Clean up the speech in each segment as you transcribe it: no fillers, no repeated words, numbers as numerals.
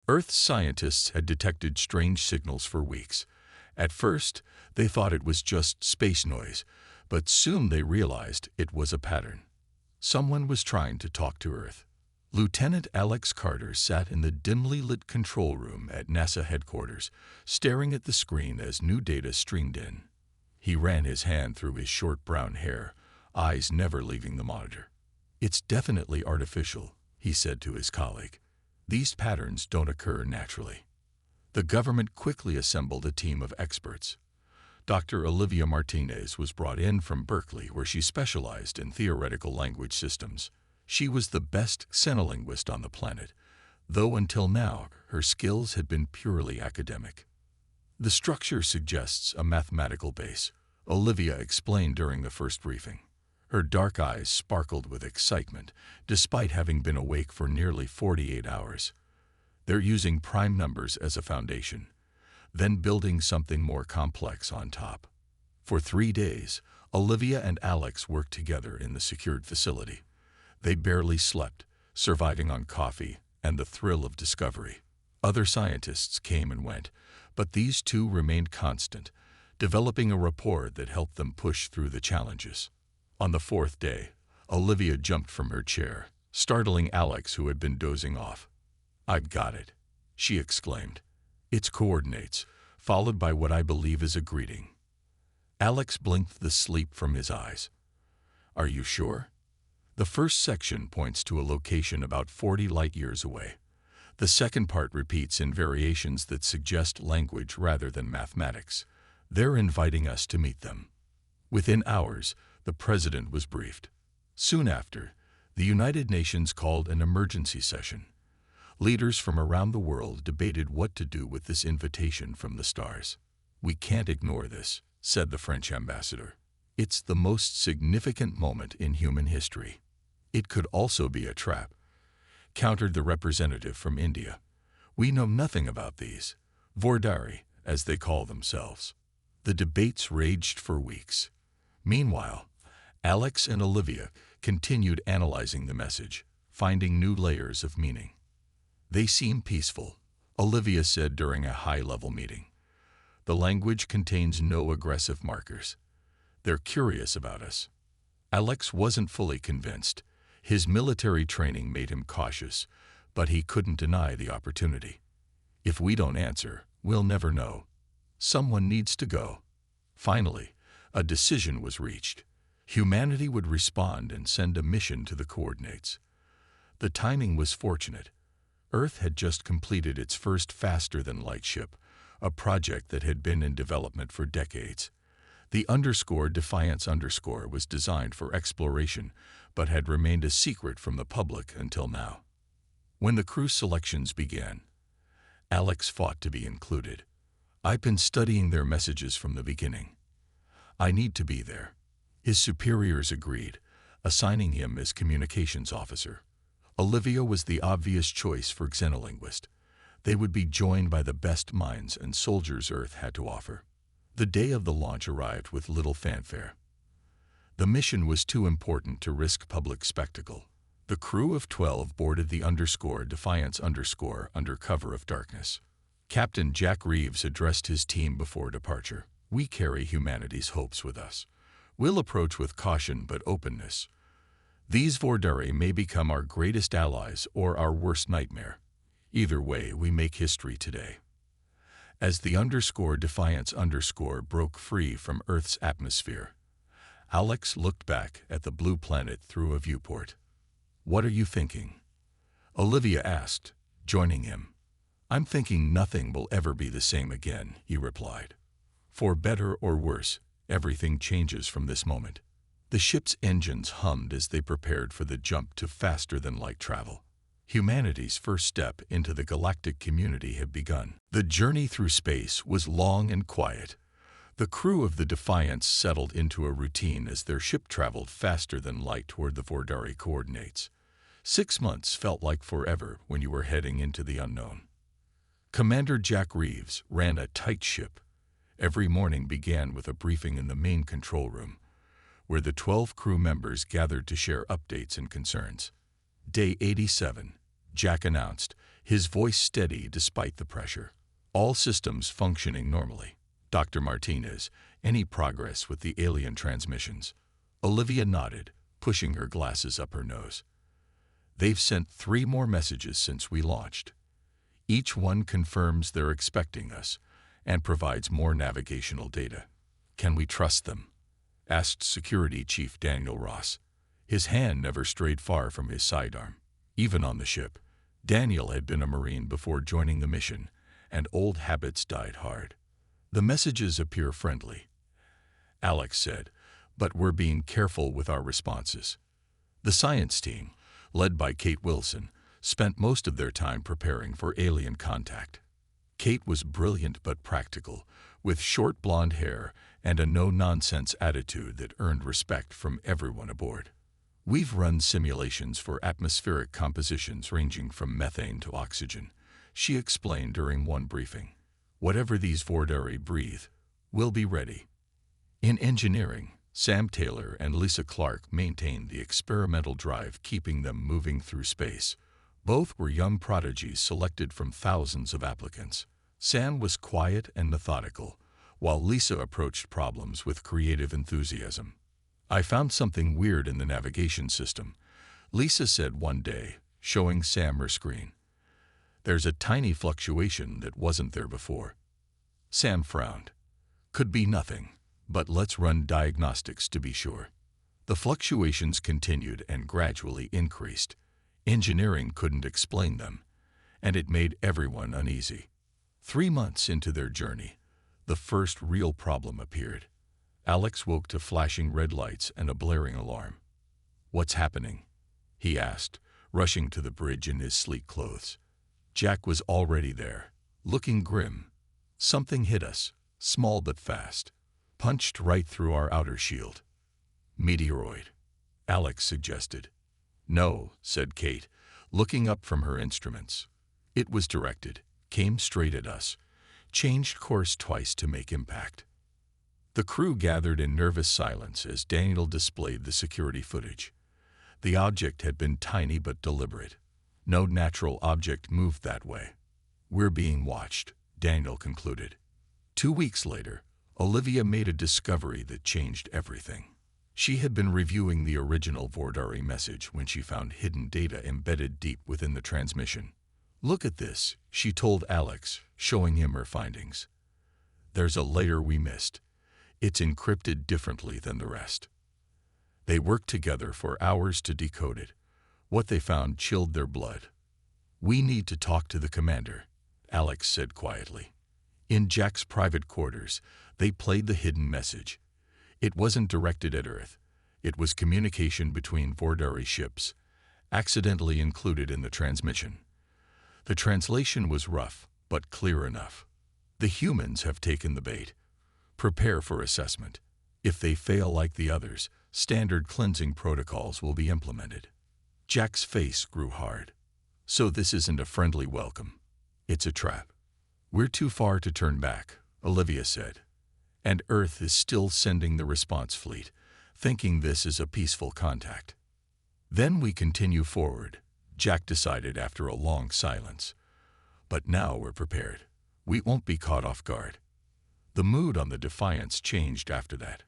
Earth's scientists had detected strange signals for weeks. At first, they thought it was just space noise, but soon they realized it was a pattern. Someone was trying to talk to Earth. Lieutenant Alex Carter sat in the dimly lit control room at NASA headquarters, staring at the screen as new data streamed in. He ran his hand through his short brown hair, eyes never leaving the monitor. "It's definitely artificial," he said to his colleague. "These patterns don't occur naturally." The government quickly assembled a team of experts. Dr. Olivia Martinez was brought in from Berkeley, where she specialized in theoretical language systems. She was the best xenolinguist on the planet, though until now her skills had been purely academic. "The structure suggests a mathematical base," Olivia explained during the first briefing. Her dark eyes sparkled with excitement, despite having been awake for nearly 48 hours. "They're using prime numbers as a foundation, then building something more complex on top." For 3 days, Olivia and Alex worked together in the secured facility. They barely slept, surviving on coffee and the thrill of discovery. Other scientists came and went, but these two remained constant, developing a rapport that helped them push through the challenges. On the 4th day, Olivia jumped from her chair, startling Alex, who had been dozing off. "I've got it," she exclaimed. "It's coordinates, followed by what I believe is a greeting." Alex blinked the sleep from his eyes. "Are you sure?" "The first section points to a location about 40 light-years away. The second part repeats in variations that suggest language rather than mathematics. They're inviting us to meet them." Within hours, the president was briefed. Soon after, the United Nations called an emergency session. Leaders from around the world debated what to do with this invitation from the stars. "We can't ignore this," said the French ambassador. "It's the most significant moment in human history." "It could also be a trap," countered the representative from India. "We know nothing about these Vordari, as they call themselves." The debates raged for weeks. Meanwhile, Alex and Olivia continued analyzing the message, finding new layers of meaning. "They seem peaceful," Olivia said during a high-level meeting. "The language contains no aggressive markers. They're curious about us." Alex wasn't fully convinced. His military training made him cautious, but he couldn't deny the opportunity. "If we don't answer, we'll never know. Someone needs to go." Finally, a decision was reached. Humanity would respond and send a mission to the coordinates. The timing was fortunate. Earth had just completed its first faster-than-light ship, a project that had been in development for decades. The _Defiance_ was designed for exploration, but had remained a secret from the public until now. When the crew selections began, Alex fought to be included. "I've been studying their messages from the beginning. I need to be there." His superiors agreed, assigning him as communications officer. Olivia was the obvious choice for xenolinguist. They would be joined by the best minds and soldiers Earth had to offer. The day of the launch arrived with little fanfare. The mission was too important to risk public spectacle. The crew of 12 boarded the _Defiance_ under cover of darkness. Captain Jack Reeves addressed his team before departure. "We carry humanity's hopes with us. We'll approach with caution but openness. These Vordari may become our greatest allies or our worst nightmare. Either way, we make history today." As the _Defiance_ broke free from Earth's atmosphere, Alex looked back at the blue planet through a viewport. "What are you thinking?" Olivia asked, joining him. "I'm thinking nothing will ever be the same again," he replied. "For better or worse, everything changes from this moment." The ship's engines hummed as they prepared for the jump to faster-than-light travel. Humanity's first step into the galactic community had begun. The journey through space was long and quiet. The crew of the Defiance settled into a routine as their ship traveled faster than light toward the Vordari coordinates. 6 months felt like forever when you were heading into the unknown. Commander Jack Reeves ran a tight ship. Every morning began with a briefing in the main control room, where the 12 crew members gathered to share updates and concerns. Day 87. Jack announced, his voice steady despite the pressure. All systems functioning normally. Dr. Martinez, any progress with the alien transmissions? Olivia nodded, pushing her glasses up her nose. They've sent 3 more messages since we launched. Each one confirms they're expecting us and provides more navigational data. Can we trust them? Asked Security Chief Daniel Ross. His hand never strayed far from his sidearm. Even on the ship, Daniel had been a Marine before joining the mission, and old habits died hard. The messages appear friendly, Alex said, but we're being careful with our responses. The science team, led by Kate Wilson, spent most of their time preparing for alien contact. Kate was brilliant but practical, with short blonde hair and a no-nonsense attitude that earned respect from everyone aboard. We've run simulations for atmospheric compositions ranging from methane to oxygen, she explained during one briefing. Whatever these Vordari breathe, we'll be ready. In engineering, Sam Taylor and Lisa Clark maintained the experimental drive keeping them moving through space. Both were young prodigies selected from thousands of applicants. Sam was quiet and methodical, while Lisa approached problems with creative enthusiasm. I found something weird in the navigation system, Lisa said one day, showing Sam her screen. There's a tiny fluctuation that wasn't there before. Sam frowned. Could be nothing, but let's run diagnostics to be sure. The fluctuations continued and gradually increased. Engineering couldn't explain them, and it made everyone uneasy. 3 months into their journey, the first real problem appeared. Alex woke to flashing red lights and a blaring alarm. What's happening? He asked, rushing to the bridge in his sleek clothes. Jack was already there, looking grim. Something hit us, small but fast, punched right through our outer shield. Meteoroid, Alex suggested. No, said Kate, looking up from her instruments. It was directed, came straight at us, changed course twice to make impact. The crew gathered in nervous silence as Daniel displayed the security footage. The object had been tiny but deliberate. No natural object moved that way. We're being watched, Daniel concluded. 2 weeks later, Olivia made a discovery that changed everything. She had been reviewing the original Vordari message when she found hidden data embedded deep within the transmission. Look at this, she told Alex, showing him her findings. There's a layer we missed. It's encrypted differently than the rest. They worked together for hours to decode it. What they found chilled their blood. We need to talk to the commander, Alex said quietly. In Jack's private quarters, they played the hidden message. It wasn't directed at Earth. It was communication between Vordari ships, accidentally included in the transmission. The translation was rough, but clear enough. The humans have taken the bait. Prepare for assessment. If they fail like the others, standard cleansing protocols will be implemented. Jack's face grew hard. So this isn't a friendly welcome. It's a trap. We're too far to turn back, Olivia said. And Earth is still sending the response fleet, thinking this is a peaceful contact. Then we continue forward, Jack decided after a long silence. But now we're prepared. We won't be caught off guard. The mood on the Defiance changed after that.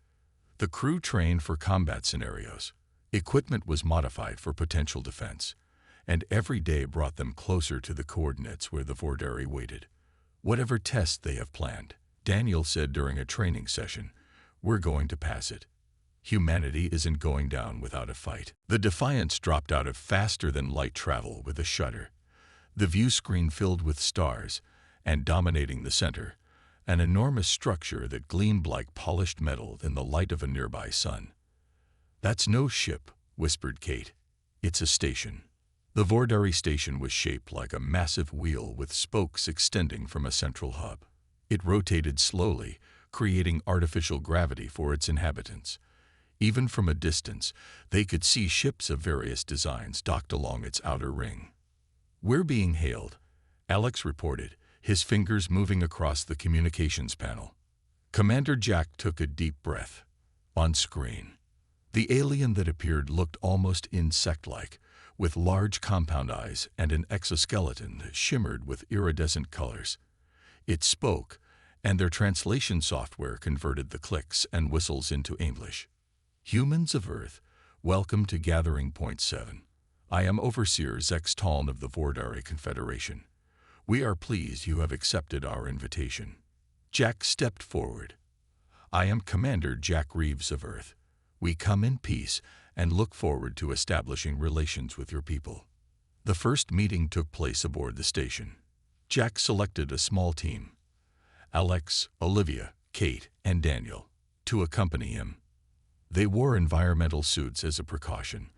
The crew trained for combat scenarios. Equipment was modified for potential defense, and every day brought them closer to the coordinates where the Vordari waited. Whatever test they have planned, Daniel said during a training session, we're going to pass it. Humanity isn't going down without a fight. The Defiance dropped out of faster-than-light travel with a shudder. The view screen filled with stars, and dominating the center, an enormous structure that gleamed like polished metal in the light of a nearby sun. That's no ship, whispered Kate. It's a station. The Vordari station was shaped like a massive wheel with spokes extending from a central hub. It rotated slowly, creating artificial gravity for its inhabitants. Even from a distance, they could see ships of various designs docked along its outer ring. We're being hailed, Alex reported, his fingers moving across the communications panel. Commander Jack took a deep breath. On screen, The alien that appeared looked almost insect-like, with large compound eyes and an exoskeleton that shimmered with iridescent colors. It spoke, and their translation software converted the clicks and whistles into English. Humans of Earth, welcome to Gathering Point 7. I am Overseer Zex Taln of the Vordari Confederation. We are pleased you have accepted our invitation. Jack stepped forward. I am Commander Jack Reeves of Earth. We come in peace and look forward to establishing relations with your people. The first meeting took place aboard the station. Jack selected a small team, Alex, Olivia, Kate, and Daniel, to accompany him. They wore environmental suits as a precaution,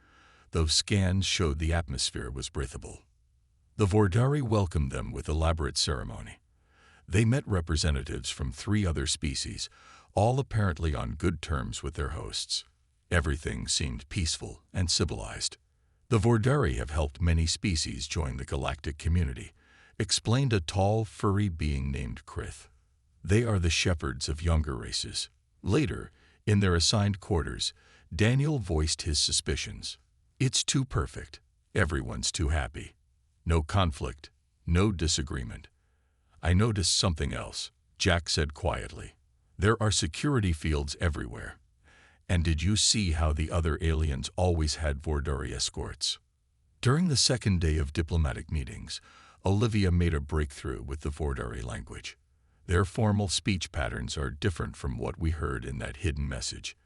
though scans showed the atmosphere was breathable. The Vordari welcomed them with elaborate ceremony. They met representatives from 3 other species, all apparently on good terms with their hosts. Everything seemed peaceful and civilized. The Vordari have helped many species join the galactic community, explained a tall, furry being named Krith. They are the shepherds of younger races. Later, in their assigned quarters, Daniel voiced his suspicions. It's too perfect. Everyone's too happy. No conflict, no disagreement. I noticed something else, Jack said quietly. There are security fields everywhere. And did you see how the other aliens always had Vordari escorts? During the second day of diplomatic meetings, Olivia made a breakthrough with the Vordari language. Their formal speech patterns are different from what we heard in that hidden message.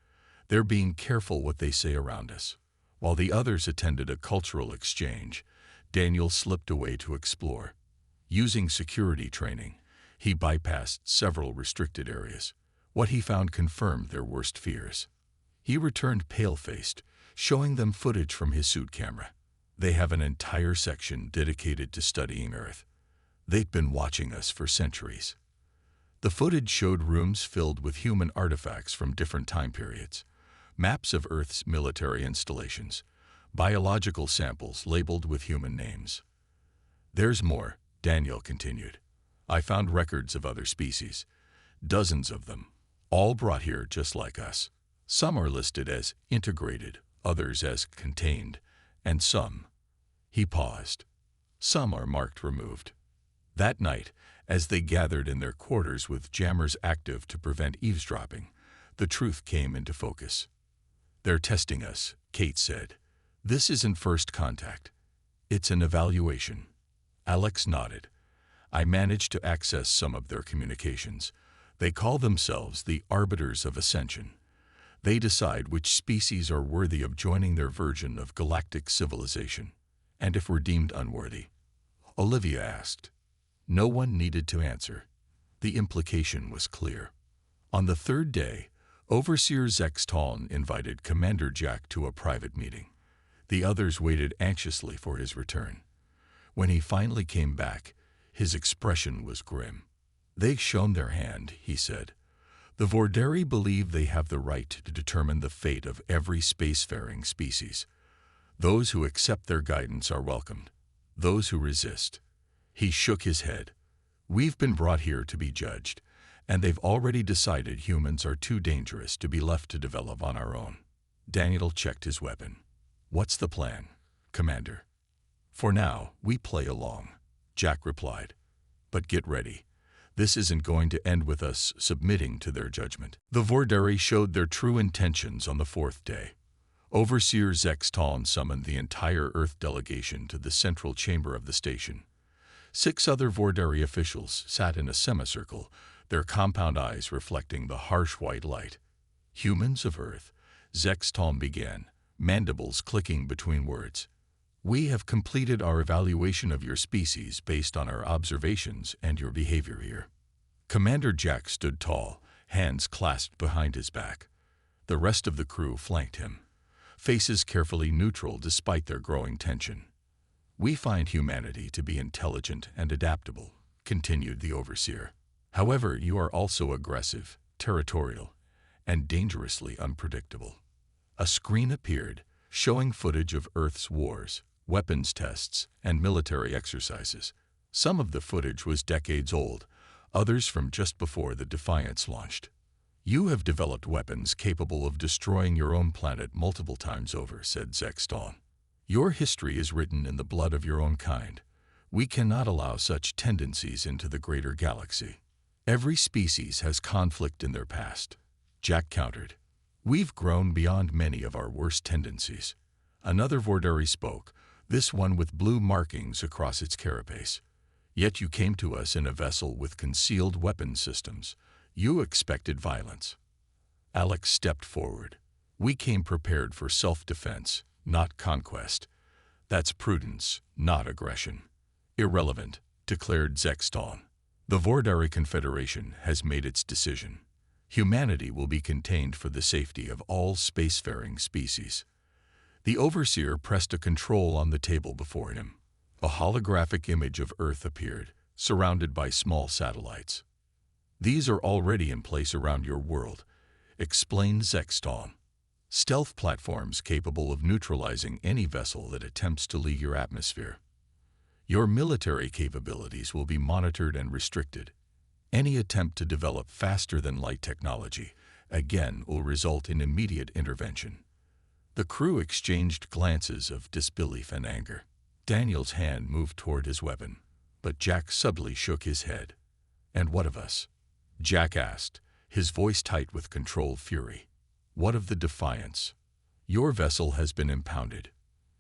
They're being careful what they say around us. While the others attended a cultural exchange, Daniel slipped away to explore. Using security training, he bypassed several restricted areas. What he found confirmed their worst fears. He returned pale-faced, showing them footage from his suit camera. They have an entire section dedicated to studying Earth. They've been watching us for centuries. The footage showed rooms filled with human artifacts from different time periods, maps of Earth's military installations, biological samples labeled with human names. There's more, Daniel continued. I found records of other species, dozens of them, all brought here just like us. Some are listed as integrated, others as contained, and some, he paused, some are marked removed. That night, as they gathered in their quarters with jammers active to prevent eavesdropping, the truth came into focus. They're testing us, Kate said. This isn't first contact. It's an evaluation. Alex nodded. I managed to access some of their communications. They call themselves the Arbiters of Ascension. They decide which species are worthy of joining their version of galactic civilization, and if we're deemed unworthy. Olivia asked. No one needed to answer. The implication was clear. On the third day, Overseer Zex Taln invited Commander Jack to a private meeting. The others waited anxiously for his return. When he finally came back, his expression was grim. They've shown their hand, he said. The Vordari believe they have the right to determine the fate of every spacefaring species. Those who accept their guidance are welcomed. Those who resist. He shook his head. We've been brought here to be judged, and they've already decided humans are too dangerous to be left to develop on our own. Daniel checked his weapon. What's the plan, Commander? For now, we play along, Jack replied. But get ready. This isn't going to end with us submitting to their judgment. The Vordari showed their true intentions on the 4th day. Overseer Zex Taln summoned the entire Earth delegation to the central chamber of the station. 6 other Vordari officials sat in a semicircle, their compound eyes reflecting the harsh white light. Humans of Earth, Zex Taln began, mandibles clicking between words. We have completed our evaluation of your species based on our observations and your behavior here. Commander Jack stood tall, hands clasped behind his back. The rest of the crew flanked him, faces carefully neutral despite their growing tension. We find humanity to be intelligent and adaptable, continued the Overseer. However, you are also aggressive, territorial, and dangerously unpredictable. A screen appeared, showing footage of Earth's wars, weapons tests, and military exercises. Some of the footage was decades old, others from just before the Defiance launched. "You have developed weapons capable of destroying your own planet multiple times over," said Zexton. "Your history is written in the blood of your own kind. We cannot allow such tendencies into the greater galaxy. Every species has conflict in their past," Jack countered. "We've grown beyond many of our worst tendencies." Another Vordari spoke, this one with blue markings across its carapace. "Yet you came to us in a vessel with concealed weapon systems. You expected violence." Alex stepped forward. "We came prepared for self-defense, not conquest. That's prudence, not aggression." "Irrelevant," declared Zexton. "The Vordari Confederation has made its decision. Humanity will be contained for the safety of all spacefaring species." The Overseer pressed a control on the table before him. A holographic image of Earth appeared, surrounded by small satellites. "These are already in place around your world," explained Zexton. "Stealth platforms capable of neutralizing any vessel that attempts to leave your atmosphere. Your military capabilities will be monitored and restricted. Any attempt to develop faster-than-light technology, again, will result in immediate intervention." The crew exchanged glances of disbelief and anger. Daniel's hand moved toward his weapon, but Jack subtly shook his head. "And what of us?" Jack asked, his voice tight with controlled fury. "What of the Defiance? Your vessel has been impounded.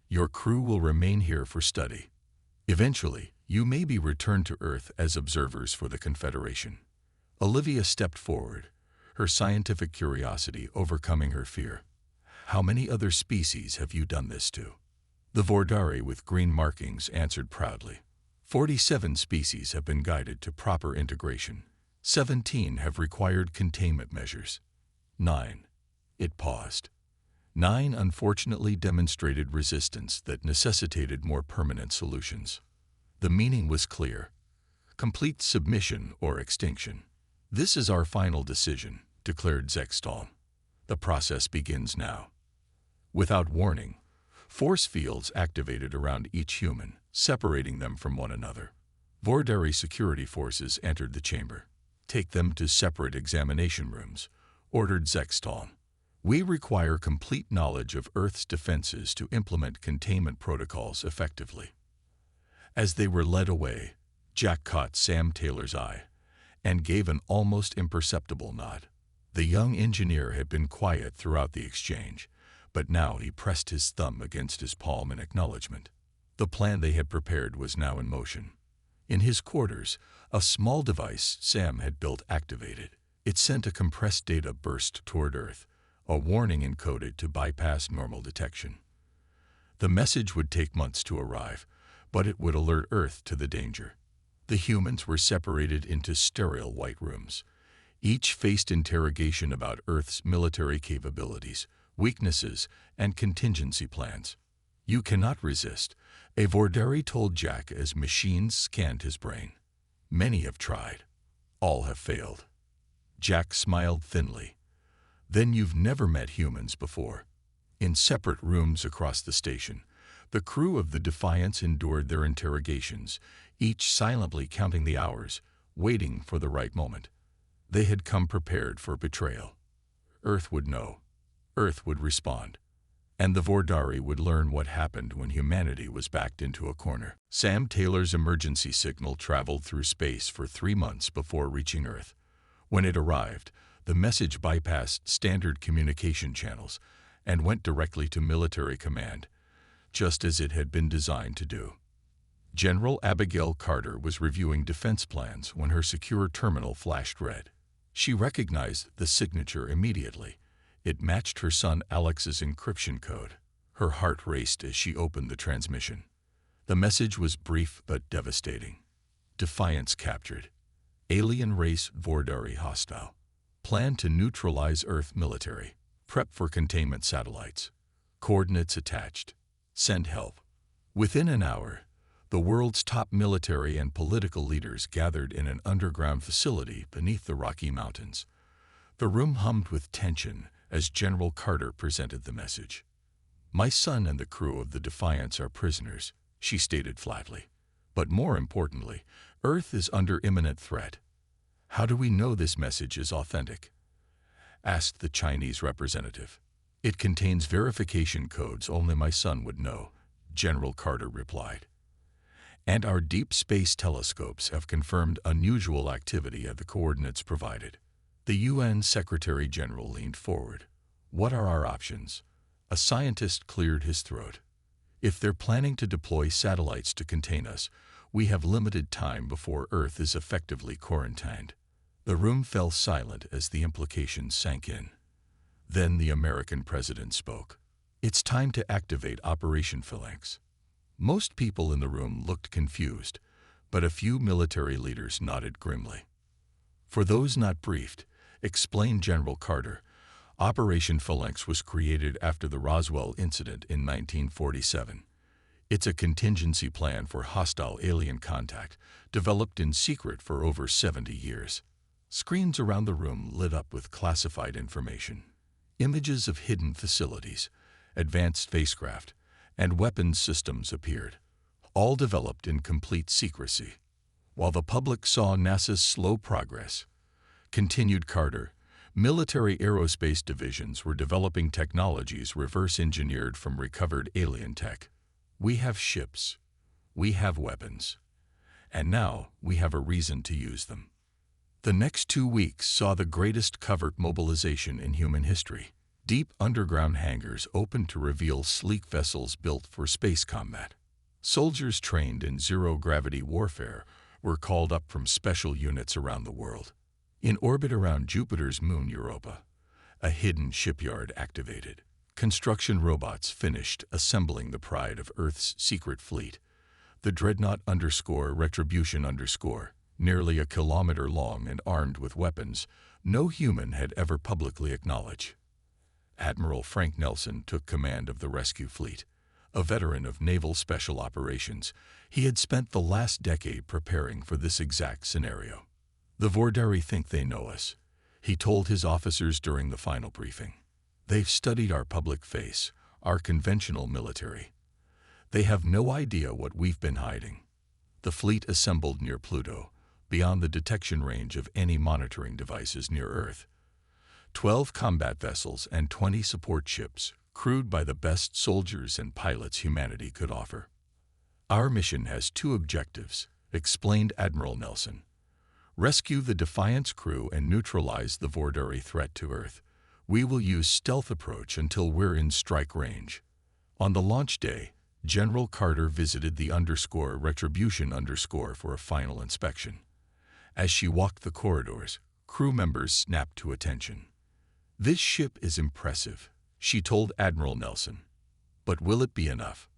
Your crew will remain here for study. Eventually, you may be returned to Earth as observers for the Confederation." Olivia stepped forward, her scientific curiosity overcoming her fear. "How many other species have you done this to?" The Vordari with green markings answered proudly. 47 species have been guided to proper integration. 17 have required containment measures. 9. It paused. 9 unfortunately demonstrated resistance that necessitated more permanent solutions. The meaning was clear: complete submission or extinction. "This is our final decision," declared Zexton. "The process begins now." Without warning, force fields activated around each human, separating them from one another. Vordari security forces entered the chamber. "Take them to separate examination rooms," ordered Zexton. "We require complete knowledge of Earth's defenses to implement containment protocols effectively." As they were led away, Jack caught Sam Taylor's eye and gave an almost imperceptible nod. The young engineer had been quiet throughout the exchange, but now he pressed his thumb against his palm in acknowledgement. The plan they had prepared was now in motion. In his quarters, a small device Sam had built activated. It sent a compressed data burst toward Earth, a warning encoded to bypass normal detection. The message would take months to arrive, but it would alert Earth to the danger. The humans were separated into sterile white rooms. Each faced interrogation about Earth's military capabilities, weaknesses, and contingency plans. "You cannot resist," a Vordari told Jack as machines scanned his brain. "Many have tried. All have failed." Jack smiled thinly. "Then you've never met humans before." In separate rooms across the station, the crew of the Defiance endured their interrogations, each silently counting the hours, waiting for the right moment. They had come prepared for betrayal. Earth would know. Earth would respond. And the Vordari would learn what happened when humanity was backed into a corner. Sam Taylor's emergency signal traveled through space for 3 months before reaching Earth. When it arrived, the message bypassed standard communication channels and went directly to military command, just as it had been designed to do. General Abigail Carter was reviewing defense plans when her secure terminal flashed red. She recognized the signature immediately. It matched her son Alex's encryption code. Her heart raced as she opened the transmission. The message was brief but devastating. Defiance captured. Alien race Vordari hostile. Plan to neutralize Earth military. Prep for containment satellites. Coordinates attached. Send help. Within an hour, the world's top military and political leaders gathered in an underground facility beneath the Rocky Mountains. The room hummed with tension as General Carter presented the message. "My son and the crew of the Defiance are prisoners," she stated flatly. "But more importantly, Earth is under imminent threat. How do we know this message is authentic?" asked the Chinese representative. "It contains verification codes only my son would know," General Carter replied. "And our deep space telescopes have confirmed unusual activity at the coordinates provided." The UN Secretary General leaned forward. "What are our options?" A scientist cleared his throat. "If they're planning to deploy satellites to contain us, we have limited time before Earth is effectively quarantined." The room fell silent as the implications sank in. Then the American president spoke. "It's time to activate Operation Phalanx." Most people in the room looked confused, but a few military leaders nodded grimly. "For those not briefed," explained General Carter, Operation Phalanx was created after the Roswell incident in 1947. It's a contingency plan for hostile alien contact, developed in secret for over 70 years. Screens around the room lit up with classified information. Images of hidden facilities, advanced spacecraft, and weapons systems appeared, all developed in complete secrecy. While the public saw NASA's slow progress, continued Carter, military aerospace divisions were developing technologies reverse-engineered from recovered alien tech. "We have ships, we have weapons, and now we have a reason to use them." The next 2 weeks saw the greatest covert mobilization in human history. Deep underground hangars opened to reveal sleek vessels built for space combat. Soldiers trained in zero-gravity warfare were called up from special units around the world. In orbit around Jupiter's moon Europa, a hidden shipyard activated. Construction robots finished assembling the pride of Earth's secret fleet, the Dreadnought _Retribution _, nearly a kilometer long and armed with weapons no human had ever publicly acknowledged. Admiral Frank Nelson took command of the rescue fleet. A veteran of naval special operations, he had spent the last decade preparing for this exact scenario. "The Vordari think they know us," he told his officers during the final briefing. "They've studied our public face, our conventional military. They have no idea what we've been hiding." The fleet assembled near Pluto, beyond the detection range of any monitoring devices near Earth. 12 combat vessels and 20 support ships, crewed by the best soldiers and pilots humanity could offer. "Our mission has 2 objectives," explained Admiral Nelson. "Rescue the Defiance crew and neutralize the Vordari threat to Earth. We will use stealth approach until we're in strike range." On the launch day, General Carter visited the _Retribution _ for a final inspection. As she walked the corridors, crew members snapped to attention. "This ship is impressive," she told Admiral Nelson. "But will it be enough?"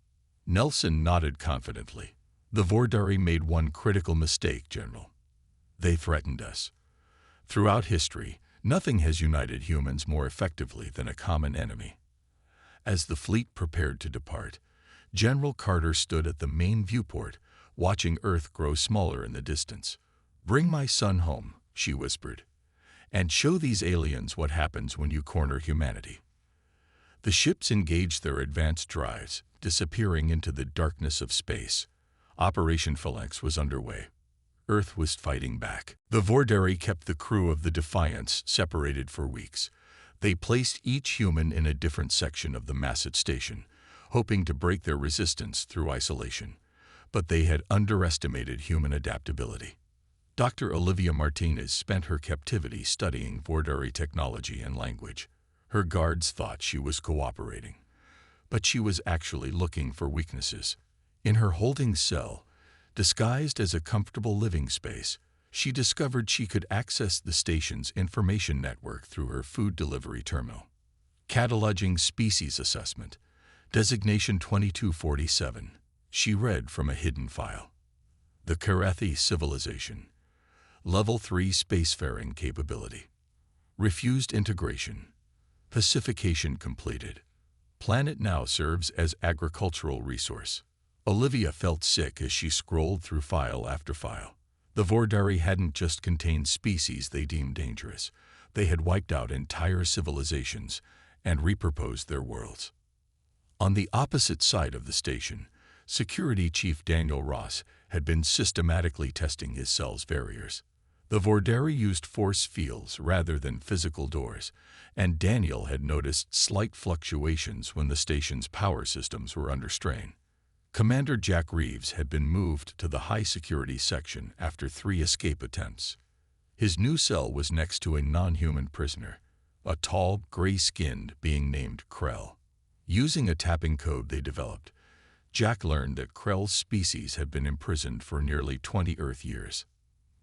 Nelson nodded confidently. "The Vordari made one critical mistake, General. They threatened us. Throughout history, nothing has united humans more effectively than a common enemy." As the fleet prepared to depart, General Carter stood at the main viewport, watching Earth grow smaller in the distance. "Bring my son home," she whispered, "and show these aliens what happens when you corner humanity." The ships engaged their advanced drives, disappearing into the darkness of space. Operation Phalanx was underway. Earth was fighting back. The Vordari kept the crew of the Defiance separated for weeks. They placed each human in a different section of the massive station, hoping to break their resistance through isolation. But they had underestimated human adaptability. Dr. Olivia Martinez spent her captivity studying Vordari technology and language. Her guards thought she was cooperating, but she was actually looking for weaknesses. In her holding cell, disguised as a comfortable living space, she discovered she could access the station's information network through her food delivery terminal. Cataloging species assessment, designation 2247, she read from a hidden file. The Karathi civilization, level 3 spacefaring capability. Refused integration. Pacification completed. Planet now serves as agricultural resource. Olivia felt sick as she scrolled through file after file. The Vordari hadn't just contained species they deemed dangerous. They had wiped out entire civilizations and repurposed their worlds. On the opposite side of the station, Security Chief Daniel Ross had been systematically testing his cell's barriers. The Vordari used force fields rather than physical doors, and Daniel had noticed slight fluctuations when the station's power systems were under strain. Commander Jack Reeves had been moved to the high-security section after 3 escape attempts. His new cell was next to a non-human prisoner, a tall, gray-skinned being named Krell. Using a tapping code they developed, Jack learned that Krell's species had been imprisoned for nearly 20 Earth years.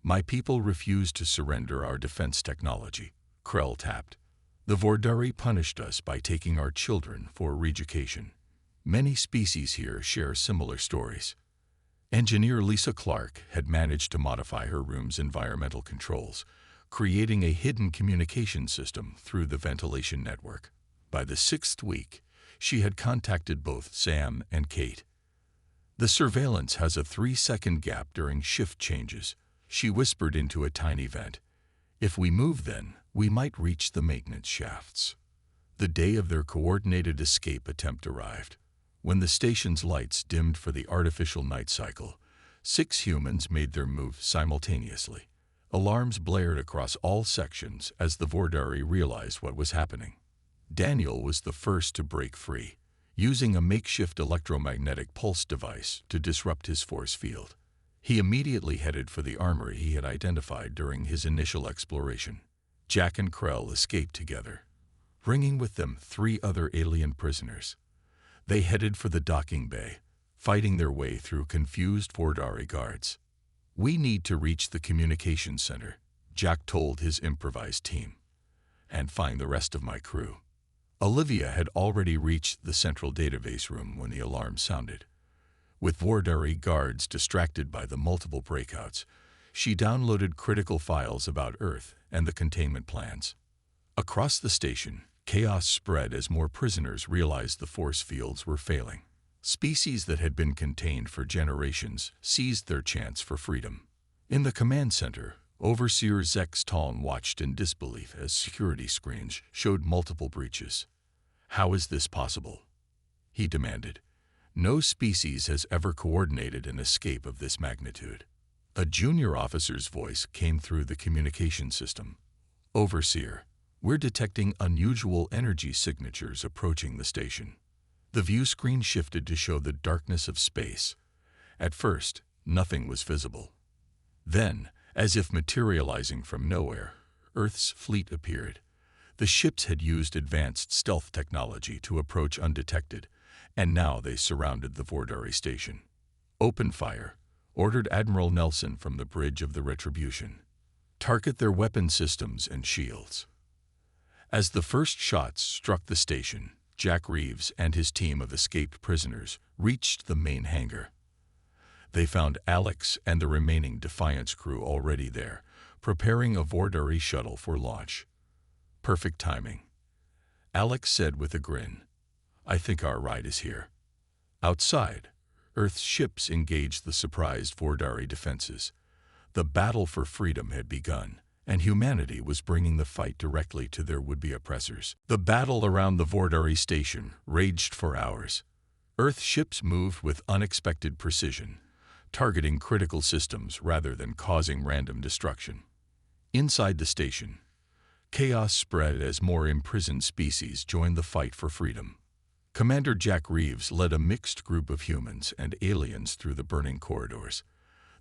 "My people refused to surrender our defense technology," Krell tapped. "The Vordari punished us by taking our children for re-education. Many species here share similar stories." Engineer Lisa Clark had managed to modify her room's environmental controls, creating a hidden communication system through the ventilation network. By the 6th week, she had contacted both Sam and Kate. "The surveillance has a 3-second gap during shift changes," she whispered into a tiny vent. "If we move then, we might reach the maintenance shafts." The day of their coordinated escape attempt arrived. When the station's lights dimmed for the artificial night cycle, 6 humans made their move simultaneously. Alarms blared across all sections as the Vordari realized what was happening. Daniel was the first to break free, using a makeshift electromagnetic pulse device to disrupt his force field. He immediately headed for the armory he had identified during his initial exploration. Jack and Krell escaped together, bringing with them 3 other alien prisoners. They headed for the docking bay, fighting their way through confused Vordari guards. "We need to reach the communications center," Jack told his improvised team, "and find the rest of my crew." Olivia had already reached the central database room when the alarm sounded. With Vordari guards distracted by the multiple breakouts, she downloaded critical files about Earth and the containment plans. Across the station, chaos spread as more prisoners realized the force fields were failing. Species that had been contained for generations seized their chance for freedom. In the command center, Overseer Zex Taln watched in disbelief as security screens showed multiple breaches. "How is this possible?" he demanded. "No species has ever coordinated an escape of this magnitude." A junior officer's voice came through the communication system. "Overseer, we're detecting unusual energy signatures approaching the station." The view screen shifted to show the darkness of space. At first, nothing was visible. Then, as if materializing from nowhere, Earth's fleet appeared. The ships had used advanced stealth technology to approach undetected, and now they surrounded the Vordari station. "Open fire," ordered Admiral Nelson from the bridge of the Retribution. "Target their weapon systems and shields." As the first shots struck the station, Jack Reeves and his team of escaped prisoners reached the main hangar. They found Alex and the remaining Defiance crew already there, preparing a Vordari shuttle for launch. "Perfect timing," Alex said with a grin. "I think our ride is here." Outside, Earth's ships engaged the surprised Vordari defenses. The battle for freedom had begun, and humanity was bringing the fight directly to their would-be oppressors. The battle around the Vordari station raged for hours. Earth ships moved with unexpected precision, targeting critical systems rather than causing random destruction. Inside the station, chaos spread as more imprisoned species joined the fight for freedom. Commander Jack Reeves led a mixed group of humans and aliens through the burning corridors.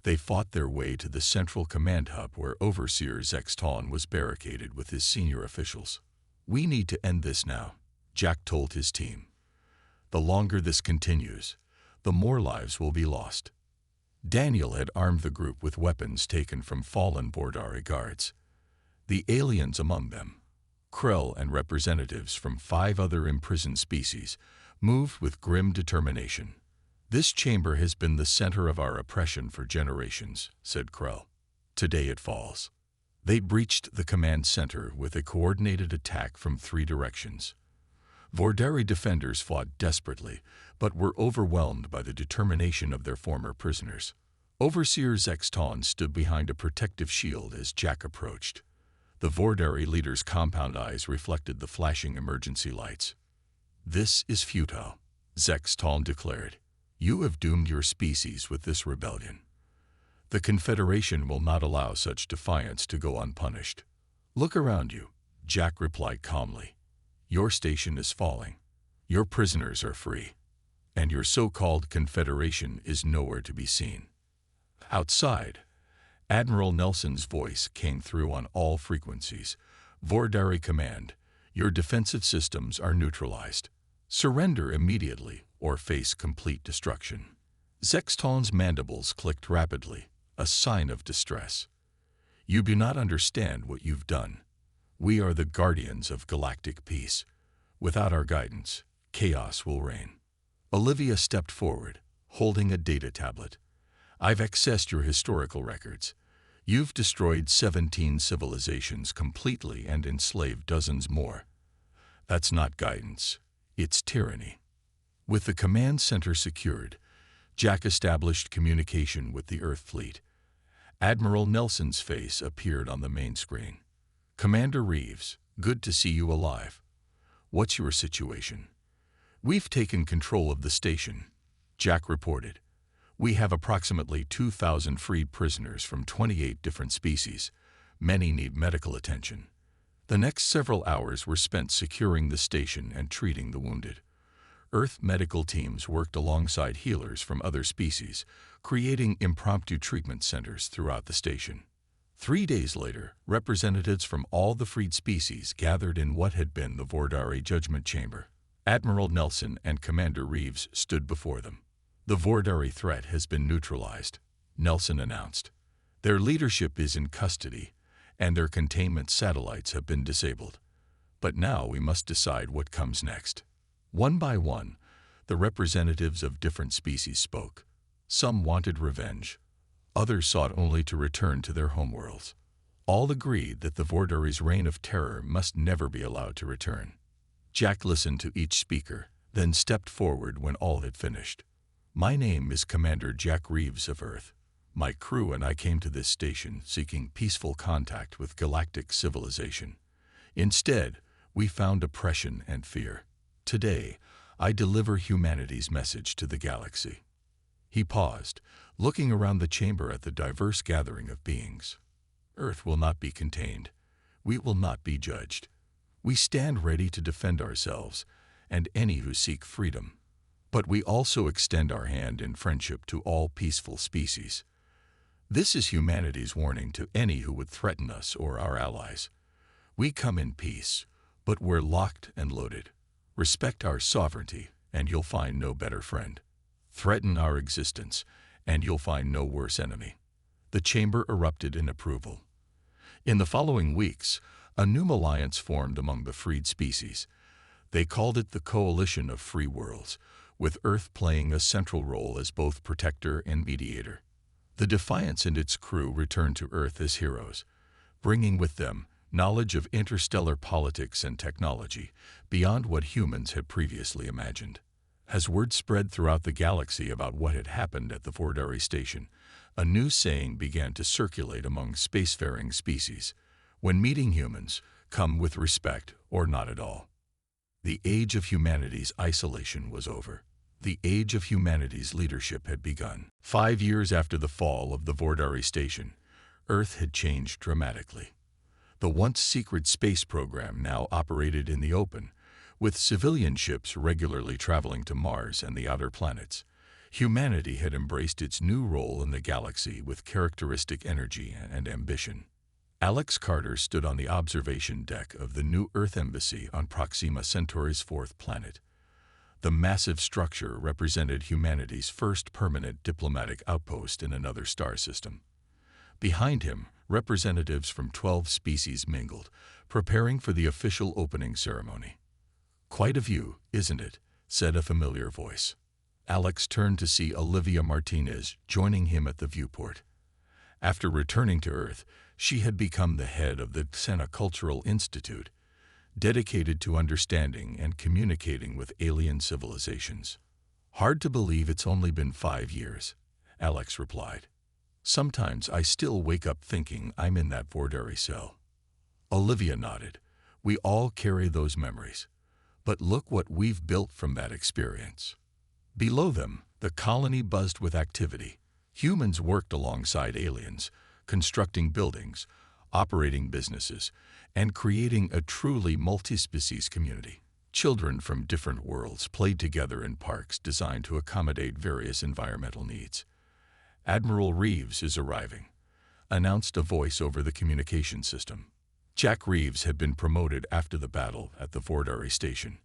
They fought their way to the central command hub where Overseer Zex Taln was barricaded with his senior officials. "We need to end this now," Jack told his team. "The longer this continues, the more lives will be lost." Daniel had armed the group with weapons taken from fallen Vordari guards. The aliens among them, Krell and representatives from 5 other imprisoned species, moved with grim determination. "This chamber has been the center of our oppression for generations," said Krell. "Today it falls." They breached the command center with a coordinated attack from 3 directions. Vordari defenders fought desperately, but were overwhelmed by the determination of their former prisoners. Overseer Zex Taln stood behind a protective shield as Jack approached. The Vordari leader's compound eyes reflected the flashing emergency lights. "This is futile," Zex Taln declared. "You have doomed your species with this rebellion." The Confederation will not allow such defiance to go unpunished. Look around you, Jack replied calmly. Your station is falling. Your prisoners are free. And your so-called Confederation is nowhere to be seen. Outside, Admiral Nelson's voice came through on all frequencies. Vordari Command, your defensive systems are neutralized. Surrender immediately or face complete destruction. Zexton's mandibles clicked rapidly, a sign of distress. You do not understand what you've done. We are the guardians of galactic peace. Without our guidance, chaos will reign. Olivia stepped forward, holding a data tablet. I've accessed your historical records. You've destroyed 17 civilizations completely and enslaved dozens more. That's not guidance. It's tyranny. With the command center secured, Jack established communication with the Earth fleet. Admiral Nelson's face appeared on the main screen. Commander Reeves, good to see you alive. What's your situation? We've taken control of the station, Jack reported. We have approximately 2,000 freed prisoners from 28 different species. Many need medical attention. The next several hours were spent securing the station and treating the wounded. Earth medical teams worked alongside healers from other species, creating impromptu treatment centers throughout the station. 3 days later, representatives from all the freed species gathered in what had been the Vordari Judgment Chamber. Admiral Nelson and Commander Reeves stood before them. The Vordari threat has been neutralized, Nelson announced. Their leadership is in custody, and their containment satellites have been disabled. But now we must decide what comes next. One by one, the representatives of different species spoke. Some wanted revenge. Others sought only to return to their homeworlds. All agreed that the Vordari's reign of terror must never be allowed to return. Jack listened to each speaker, then stepped forward when all had finished. My name is Commander Jack Reeves of Earth. My crew and I came to this station seeking peaceful contact with galactic civilization. Instead, we found oppression and fear. Today, I deliver humanity's message to the galaxy. He paused, looking around the chamber at the diverse gathering of beings. Earth will not be contained. We will not be judged. We stand ready to defend ourselves and any who seek freedom. But we also extend our hand in friendship to all peaceful species. This is humanity's warning to any who would threaten us or our allies. We come in peace, but we're locked and loaded. Respect our sovereignty, and you'll find no better friend. Threaten our existence, and you'll find no worse enemy. The chamber erupted in approval. In the following weeks, a new alliance formed among the freed species. They called it the Coalition of Free Worlds, with Earth playing a central role as both protector and mediator. The Defiance and its crew returned to Earth as heroes, bringing with them knowledge of interstellar politics and technology beyond what humans had previously imagined. As word spread throughout the galaxy about what had happened at the Vordari station, a new saying began to circulate among spacefaring species. When meeting humans, come with respect or not at all. The age of humanity's isolation was over. The age of humanity's leadership had begun. 5 years after the fall of the Vordari station, Earth had changed dramatically. The once secret space program now operated in the open, with civilian ships regularly traveling to Mars and the outer planets. Humanity had embraced its new role in the galaxy with characteristic energy and ambition. Alex Carter stood on the observation deck of the new Earth Embassy on Proxima Centauri's 4th planet. The massive structure represented humanity's first permanent diplomatic outpost in another star system. Behind him, representatives from 12 species mingled, preparing for the official opening ceremony. "Quite a view, isn't it?" said a familiar voice. Alex turned to see Olivia Martinez joining him at the viewport. After returning to Earth, she had become the head of the Xena Cultural Institute, dedicated to understanding and communicating with alien civilizations. "Hard to believe it's only been 5 years," Alex replied. "Sometimes I still wake up thinking I'm in that Vordari cell." Olivia nodded. "We all carry those memories. But look what we've built from that experience." Below them, the colony buzzed with activity. Humans worked alongside aliens, constructing buildings, operating businesses, and creating a truly multi-species community. Children from different worlds played together in parks designed to accommodate various environmental needs. "Admiral Reeves is arriving," announced a voice over the communication system. Jack Reeves had been promoted after the battle at the Vordari station.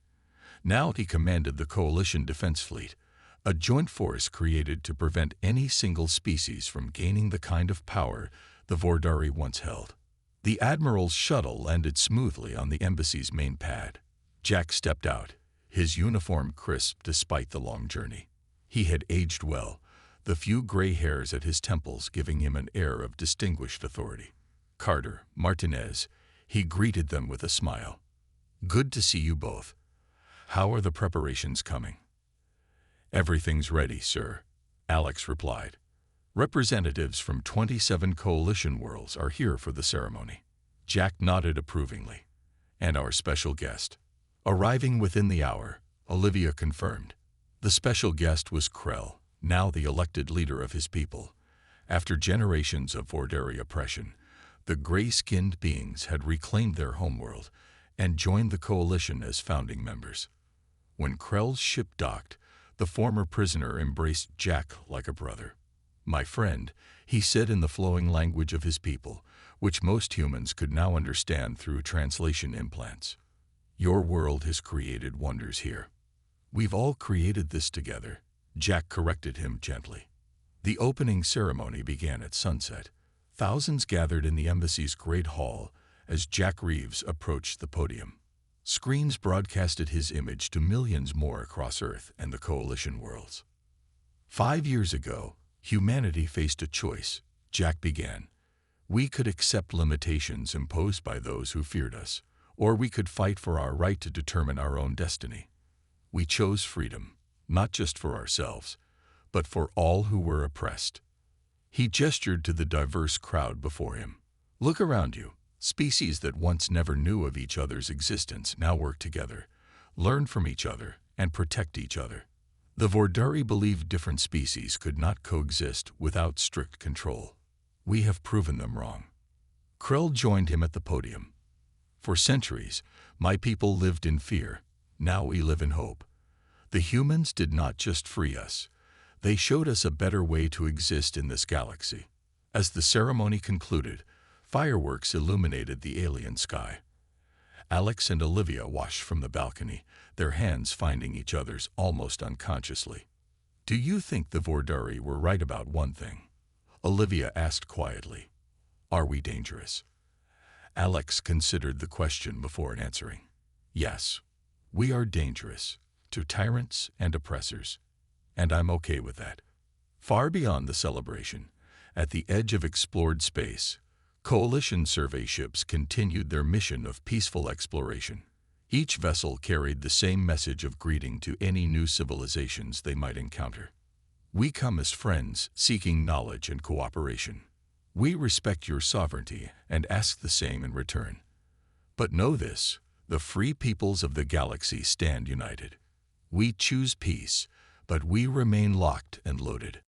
Now he commanded the Coalition Defense Fleet, a joint force created to prevent any single species from gaining the kind of power the Vordari once held. The Admiral's shuttle landed smoothly on the embassy's main pad. Jack stepped out, his uniform crisp despite the long journey. He had aged well, the few gray hairs at his temples giving him an air of distinguished authority. "Carter, Martinez," he greeted them with a smile. "Good to see you both. How are the preparations coming?" "Everything's ready, sir," Alex replied. "Representatives from 27 coalition worlds are here for the ceremony." Jack nodded approvingly. "And our special guest?" Arriving within the hour, Olivia confirmed. The special guest was Krell, now the elected leader of his people. After generations of Vordari oppression, the gray-skinned beings had reclaimed their homeworld and joined the coalition as founding members. When Krell's ship docked, the former prisoner embraced Jack like a brother. "My friend," he said in the flowing language of his people, which most humans could now understand through translation implants. "Your world has created wonders here." "We've all created this together," Jack corrected him gently. The opening ceremony began at sunset. Thousands gathered in the embassy's great hall as Jack Reeves approached the podium. Screens broadcasted his image to millions more across Earth and the coalition worlds. 5 years ago, humanity faced a choice, Jack began. We could accept limitations imposed by those who feared us, or we could fight for our right to determine our own destiny. We chose freedom, not just for ourselves, but for all who were oppressed. He gestured to the diverse crowd before him. "Look around you. Species that once never knew of each other's existence now work together, learn from each other, and protect each other." The Vordari believed different species could not coexist without strict control. "We have proven them wrong." Krell joined him at the podium. "For centuries, my people lived in fear. Now we live in hope. The humans did not just free us. They showed us a better way to exist in this galaxy." As the ceremony concluded, fireworks illuminated the alien sky. Alex and Olivia watched from the balcony, their hands finding each other's almost unconsciously. "Do you think the Vordari were right about one thing?" Olivia asked quietly. "Are we dangerous?" Alex considered the question before answering. "Yes, we are dangerous to tyrants and oppressors, and I'm okay with that." Far beyond the celebration, at the edge of explored space, Coalition survey ships continued their mission of peaceful exploration. Each vessel carried the same message of greeting to any new civilizations they might encounter. "We come as friends seeking knowledge and cooperation. We respect your sovereignty and ask the same in return. But know this, the free peoples of the galaxy stand united. We choose peace, but we remain locked and loaded."